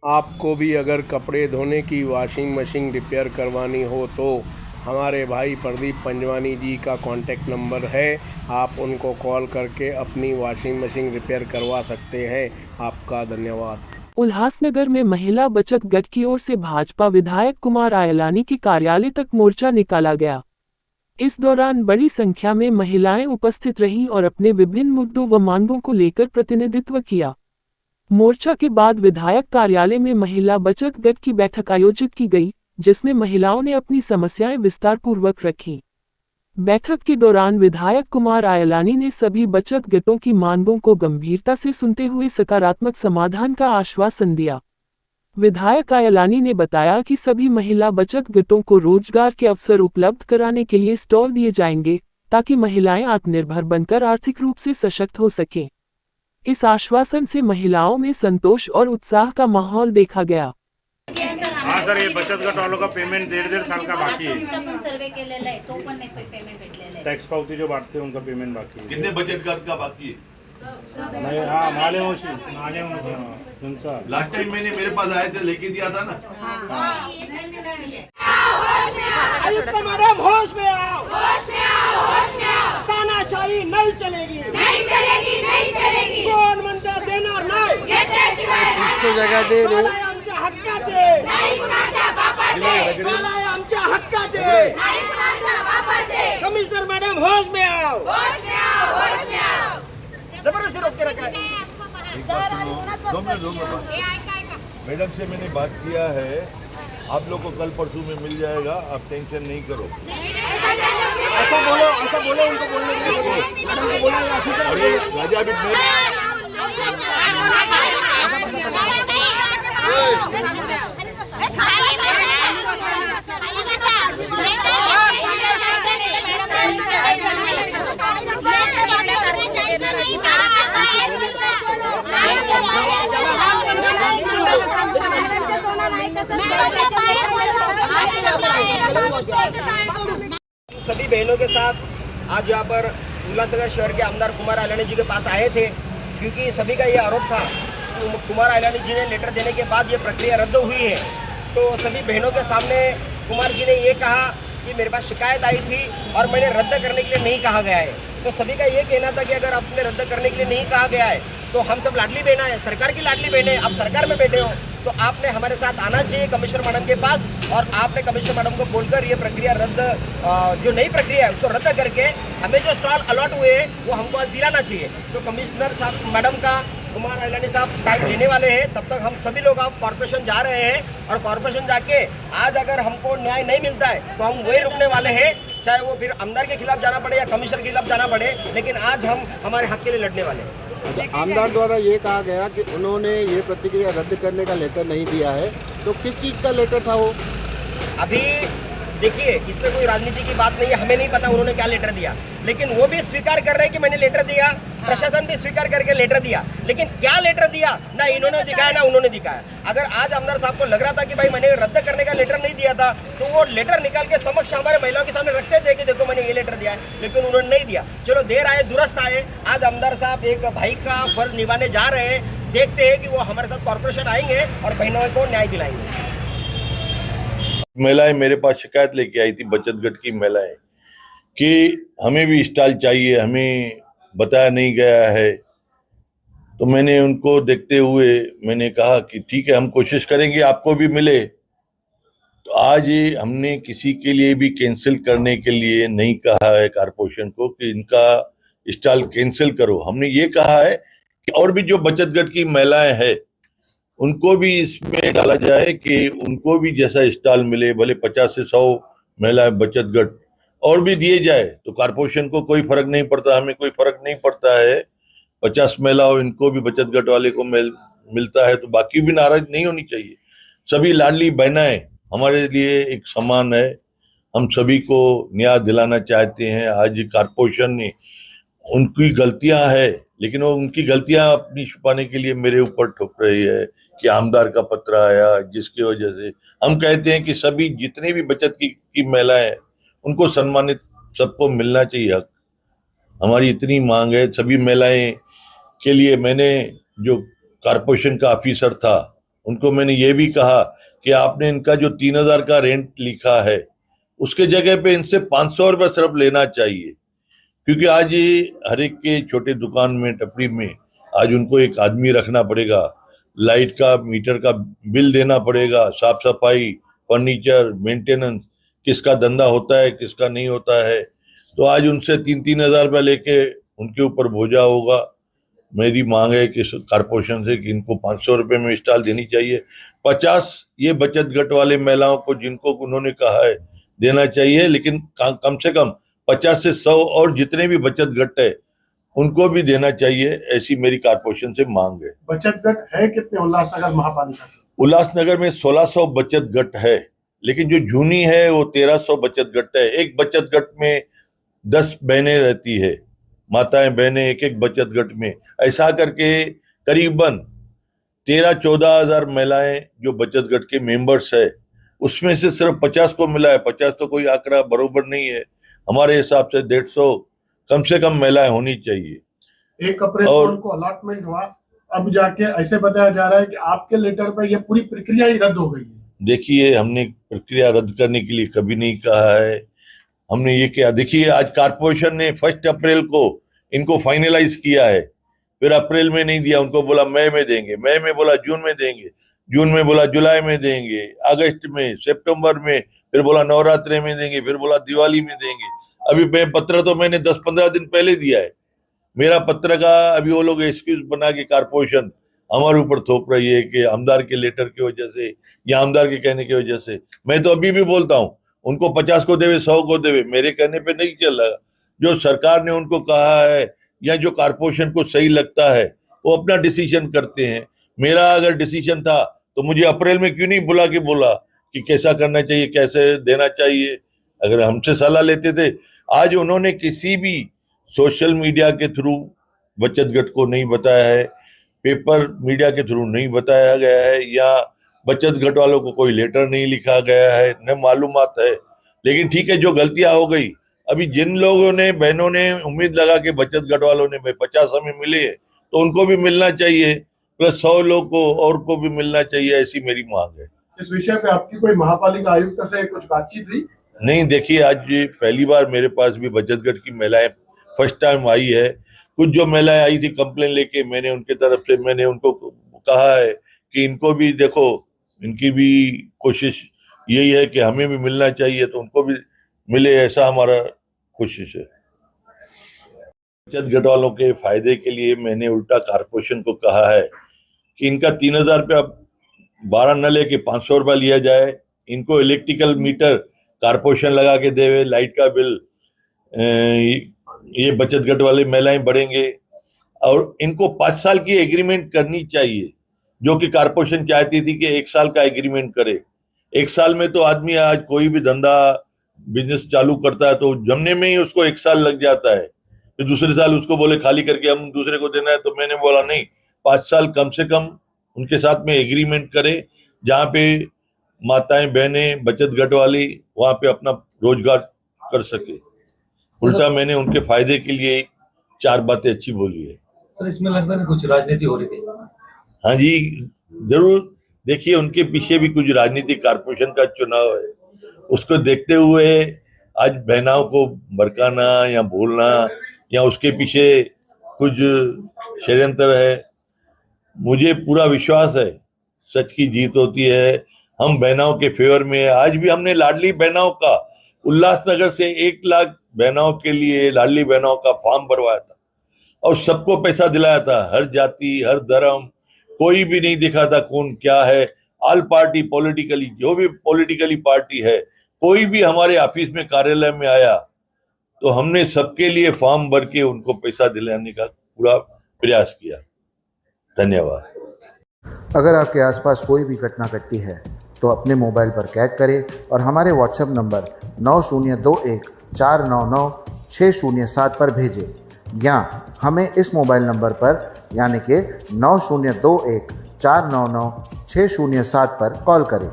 आपको भी अगर कपड़े धोने की वॉशिंग मशीन रिपेयर करवानी हो तो हमारे भाई प्रदीप पंजवानी जी का कॉन्टैक्ट नंबर है। आप उनको कॉल करके अपनी वॉशिंग मशीन रिपेयर करवा सकते हैं। आपका धन्यवाद। उल्हासनगर में महिला बचत गट की ओर से भाजपा विधायक कुमार आयलानी के कार्यालय तक मोर्चा निकाला गया। इस दौरान बड़ी संख्या में महिलाएं उपस्थित रहीं और अपने विभिन्न मुद्दों व मांगों को लेकर प्रतिनिधित्व किया। मोर्चा के बाद विधायक कार्यालय में महिला बचत गट की बैठक आयोजित की गई, जिसमें महिलाओं ने अपनी समस्याएं विस्तारपूर्वक रखीं। बैठक के दौरान विधायक कुमार आयलानी ने सभी बचत गटों की मांगों को गंभीरता से सुनते हुए सकारात्मक समाधान का आश्वासन दिया। विधायक आयलानी ने बताया कि सभी महिला बचत गटों को रोजगार के अवसर उपलब्ध कराने के लिए स्टॉल दिए जाएंगे, ताकि महिलाएं आत्मनिर्भर बनकर आर्थिक रूप से सशक्त हो सकें। इस आश्वासन से महिलाओं में संतोष और उत्साह का माहौल देखा गया। हाँ सर, ये बचत गट वालों का पेमेंट 1.5 साल का बाकी है। सर्वे केलेला आहे तो पण नाही पेमेंट भेटलेलं आहे। टैक्स पावती जो बांटते हैं उनका पेमेंट बाकी है। कितने बचत गट का बाकी है? नहीं, हाँ मालेमोशी उनका लास्ट टाइम मैंने मेरे पास आए थे, लेके दिया था ना। आयुक्त मैडम होश में आओ, होश में आओ, होश में आओ। तानाशाही नहीं चलेगी, नहीं चलेगी, नहीं चलेगी। कोण म्हणता देणार नाही, घेतल्याशिवाय इसको जगह दे रे। आमच्या हक्काचे नाही कुणाच्या बापाचे, मला आमच्या हक्काचे नाही कुणाच्या बापाचे। कमिश्नर मैडम होश में आओ, होश में आओ, होश में आओ। जबरदस्ती रोक के रखा है। मैडम से मैंने बात किया है, आप लोग को कल परसों में मिल जाएगा, आप टेंशन नहीं करो। ऐसा बोलो उनको बोलने के लिए। मैडम को बोला और ये राजा अभी सभी बहनों के साथ आज यहाँ पर उल्लासनगर शहर के आमदार कुमार आयलानी जी के पास आए थे, क्योंकि सभी का ये आरोप था कि कुमार आयलानी जी ने लेटर देने के बाद ये प्रक्रिया रद्द हुई है। तो सभी बहनों के सामने कुमार जी ने ये कहा कि मेरे पास शिकायत आई थी और मैंने रद्द करने के लिए नहीं कहा गया है। तो सभी का ये कहना था कि अगर आपने रद्द करने के लिए नहीं कहा गया है तो हम सब लाडली बहना है, सरकार की लाडली बहन है, आप सरकार में बैठे हो तो आपने हमारे साथ आना चाहिए कमिश्नर मैडम के पास, और आपने कमिश्नर मैडम को बोलकर ये प्रक्रिया रद्द, जो नई प्रक्रिया है उसको रद्द करके हमें जो स्टॉल अलॉट हुए हैं वो हमको आज दिलाना चाहिए। तो कमिश्नर साहब मैडम का कुमार आयलानी साहब टाइम लेने वाले हैं, तब तक हम सभी लोग आप कॉर्पोरेशन जा रहे हैं, और कॉर्पोरेशन जाके आज अगर हमको न्याय नहीं मिलता है तो हम वही रुकने वाले हैं, चाहे वो फिर आमदार के खिलाफ जाना पड़े या कमिश्नर के खिलाफ जाना पड़े, लेकिन आज हम हमारे हक के लिए लड़ने वाले हैं। आमदार द्वारा ये कहा गया कि उन्होंने ये प्रतिक्रिया रद्द करने का लेटर नहीं दिया है, तो किस चीज़ का लेटर था वो? अभी देखिए, इसमें कोई राजनीति की बात नहीं है, हमें नहीं पता उन्होंने क्या लेटर दिया, लेकिन वो भी स्वीकार कर रहे हैं कि मैंने लेटर दिया, प्रशासन भी स्वीकार करके लेटर दिया, लेकिन क्या लेटर दिया ना इन्होंने दिखाया ना उन्होंने दिखाया। अगर आज आमदार साहब को लग रहा था कि भाई मैंने रद्द करने का लेटर नहीं दिया था, तो वो लेटर निकाल के समक्ष हमारे महिलाओं के सामने रखते थे कि देखो मैंने ये लेटर दिया है, लेकिन उन्होंने नहीं दिया। चलो देर आए दुरुस्त आए, आज आमदार साहब एक भाई का फर्ज निभाने जा रहे हैं, देखते हैं कि वो हमारे साथ कॉर्पोरेशन आएंगे और बहनों को न्याय दिलाएंगे। महिलाएं मेरे पास शिकायत लेके आई थी, बचत गट की महिलाएं, कि हमें भी स्टॉल चाहिए, हमें बताया नहीं गया है। तो मैंने उनको देखते हुए मैंने कहा कि ठीक है, हम कोशिश करेंगे आपको भी मिले। तो आज ये हमने किसी के लिए भी कैंसिल करने के लिए नहीं कहा है कारपोरेशन को कि इनका स्टॉल कैंसिल करो। हमने ये कहा है कि और भी जो बचत गट की महिलाएं हैं उनको भी इसमें डाला जाए कि उनको भी जैसा स्टॉल मिले, भले 50 से 100 महिलाएं बचत गट और भी दिए जाए तो कारपोरेशन को कोई फर्क नहीं पड़ता, हमें कोई फर्क नहीं पड़ता है। 50 महिलाओं इनको भी बचत गट वाले को मिलता है तो बाकी भी नाराज नहीं होनी चाहिए। सभी लाडली बहनाएं हमारे लिए एक समान है, हम सभी को न्याय दिलाना चाहते हैं। आज कारपोरेशन ने उनकी गलतियां है, लेकिन वो उनकी गलतियां अपनी छुपाने के लिए मेरे ऊपर ठोक रही है कि आमदार का पत्र आया, जिसकी वजह से हम कहते हैं कि सभी जितने भी बचत की महिलाएं हैं उनको सम्मानित, सबको मिलना चाहिए हक। हमारी इतनी मांग है। सभी महिलाएं के लिए मैंने जो कारपोरेशन का ऑफिसर था उनको मैंने ये भी कहा कि आपने इनका जो 3,000 का रेंट लिखा है उसके जगह पे इनसे 500 रुपये सिर्फ लेना चाहिए, क्योंकि आज ये हर एक के छोटे दुकान में, टपरी में आज उनको एक आदमी रखना पड़ेगा, लाइट का मीटर का बिल देना पड़ेगा, साफ सफाई, फर्नीचर, मेंटेनेंस, किसका धंधा होता है किसका नहीं होता है। तो आज उनसे 3-3 हज़ार रुपये लेके उनके ऊपर बोझा होगा। मेरी मांग है कि कारपोरेशन से कि इनको 500 रुपये में स्टॉल देनी चाहिए। 50 ये बचत गट वाले महिलाओं को जिनको उन्होंने कहा है देना चाहिए, लेकिन कम से कम 50 से 100 और जितने भी बचत गट है उनको भी देना चाहिए, ऐसी मेरी कारपोरेशन से मांग है। बचत गट है कितने उल्लासनगर महापालिका के? उल्लासनगर में 1600 बचत गट है, लेकिन जो जूनी है वो 1300 बचत गट है। एक बचत गट में 10 बहनें रहती है, माताएं बहनें एक बचत गट में। ऐसा करके करीबन 13-14 हज़ार महिलाएं जो बचत गट के मेंबर्स है, उसमें से सिर्फ 50 को मिला है। 50 तो कोई आंकड़ा बरोबर नहीं है, हमारे हिसाब से 150 कम से कम महिलाएं होनी चाहिए। 1 अप्रैल को उनको अलॉटमेंट हुआ, अब जाके ऐसे बताया जा रहा है कि आपके लेटर पे ये पूरी प्रक्रिया ही रद्द हो गई है। देखिए, हमने प्रक्रिया रद्द करने के लिए कभी नहीं कहा है, हमने ये किया। देखिए, आज कारपोरेशन ने 1 अप्रैल को इनको फाइनलाइज किया है, फिर अप्रैल में नहीं दिया, उनको बोला मई में देंगे, मई में बोला जून में देंगे, जून में बोला जुलाई में देंगे, अगस्त में, सितंबर में, फिर बोला नवरात्रि में देंगे, फिर बोला दिवाली में देंगे। अभी मैं पत्र तो मैंने 10-15 दिन पहले दिया है। मेरा पत्र का अभी वो लोग एक्सक्यूज बना के कारपोरेशन हमारे ऊपर थोप रही है कि आमदार के लेटर की वजह से या आमदार के कहने की वजह से। मैं तो अभी भी बोलता हूँ उनको 50 को देवे, 100 को देवे, मेरे कहने पे नहीं चल रहा। जो सरकार ने उनको कहा है या जो कारपोरेशन को सही लगता है वो अपना डिसीजन करते हैं। मेरा अगर डिसीजन था तो मुझे अप्रैल में क्यों नहीं बुला के बोला कि कैसा करना चाहिए, कैसे देना चाहिए, अगर हमसे सलाह लेते थे। आज उन्होंने किसी भी सोशल मीडिया के थ्रू बचत गट को नहीं बताया है, पेपर मीडिया के थ्रू नहीं बताया गया है, या बचत गट वालों को कोई लेटर नहीं लिखा गया है, न मालूमात है। लेकिन ठीक है, जो गलतियां हो गई, अभी जिन लोगों ने, बहनों ने उम्मीद लगा के बचत गट वालों ने 50 हमें मिले तो उनको भी मिलना चाहिए, प्लस 100 लोग को और को भी मिलना चाहिए, ऐसी मेरी मांग है। इस विषय पे आपकी कोई महापालिका आयुक्त से कुछ बातचीत हुई? नहीं, देखिए, आज पहली बार मेरे पास भी बचत गट की महिलाएं फर्स्ट टाइम आई है। कुछ जो महिलाएं आई थी कंप्लेन लेके, मैंने उनके तरफ से मैंने उनको कहा है कि इनको भी देखो, इनकी भी कोशिश यही है कि हमें भी मिलना चाहिए तो उनको भी मिले, ऐसा हमारा कोशिश है। बचत गट वालों के फायदे के लिए मैंने उल्टा कारपोरेशन को कहा है कि इनका 3,000 रुपया 12 न लेके 500 रुपया लिया जाए। इनको इलेक्ट्रिकल मीटर कारपोरेशन लगा के देवे, लाइट का बिल ये बचत गट वाले महिलाएं बढ़ेंगे। और इनको 5 साल की एग्रीमेंट करनी चाहिए, जो कि कारपोरेशन चाहती थी कि 1 साल का एग्रीमेंट करे। 1 साल में तो आदमी, आज कोई भी धंधा बिजनेस चालू करता है तो जमने में ही उसको 1 साल लग जाता है, फिर दूसरे साल उसको बोले खाली करके हम दूसरे को देना है। तो मैंने बोला नहीं, 5 साल कम से कम उनके साथ में एग्रीमेंट करे, जहाँ पे माताएं बहनें बचत गट वाली वहाँ पे अपना रोजगार कर सके। उल्टा मैंने उनके फायदे के लिए 4 बातें अच्छी बोली है। सर, इसमें लगता है कुछ राजनीति हो रही थी? हाँ जी, जरूर। देखिए, उनके पीछे भी कुछ राजनीति, कारपोरेशन का चुनाव है, उसको देखते हुए आज बहनाओं को भड़काना या बोलना या उसके पीछे कुछ षड्यंत्र है। मुझे पूरा विश्वास है सच की जीत होती है। हम बहनाओं के फेवर में। आज भी हमने लाडली बहनाओं का उल्लासनगर से 1 लाख बहनाओं के लिए लाडली बहनाओं का फॉर्म भरवाया था और सबको पैसा दिलाया था, हर जाति, हर धर्म, कोई भी नहीं दिखा था कौन क्या है। ऑल पार्टी पॉलिटिकली, जो भी पॉलिटिकली पार्टी है, कोई भी हमारे ऑफिस में, कार्यालय में आया तो हमने सबके लिए फॉर्म भर के उनको पैसा दिलाने का पूरा प्रयास किया। धन्यवाद। अगर आपके आसपास कोई भी घटना घटती है तो अपने मोबाइल पर कैद करें और हमारे व्हाट्सएप नंबर 9021499607 पर भेजें, या हमें इस मोबाइल नंबर पर यानी कि 9021499607 पर कॉल करें।